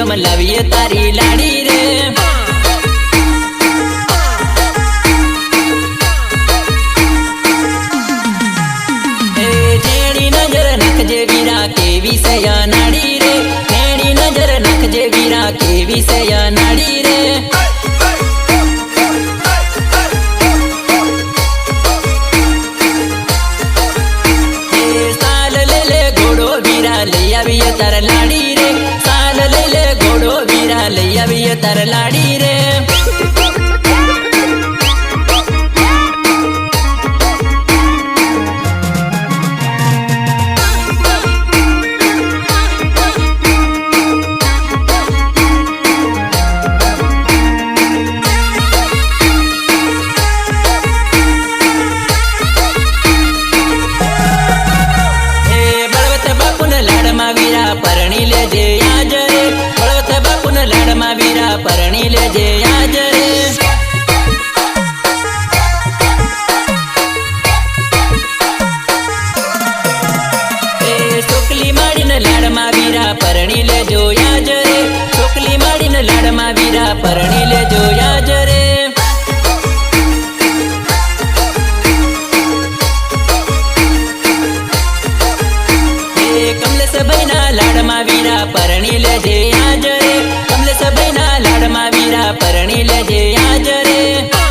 हम लावीए तारी लाड़ी रे। जेड़ी नजर नखजे वीरा केवी से या नाड़ी रे। जेड़ी नजर नखजे वीरा केवी से या नाड़ी रे। लैया तर लाड़ी रे। साल ले ले घोड़ो वीरा लैया तर लाड़ी रे। वीरा परणी ले जे आज रे। बड़वत बापुन लाडमा वीरा परणी ले जे आज रे। टोकली माडीन लाडमा वीरा परणी ले जो आज रे। टोकली माडीन लाडमा वीरा परणी ले जो आज रे। कमलेश भैना लाडमा वीरा परणी ले जे आज रे। कमलेश भैना लाडमा वीरा परणी ले जे आज रे।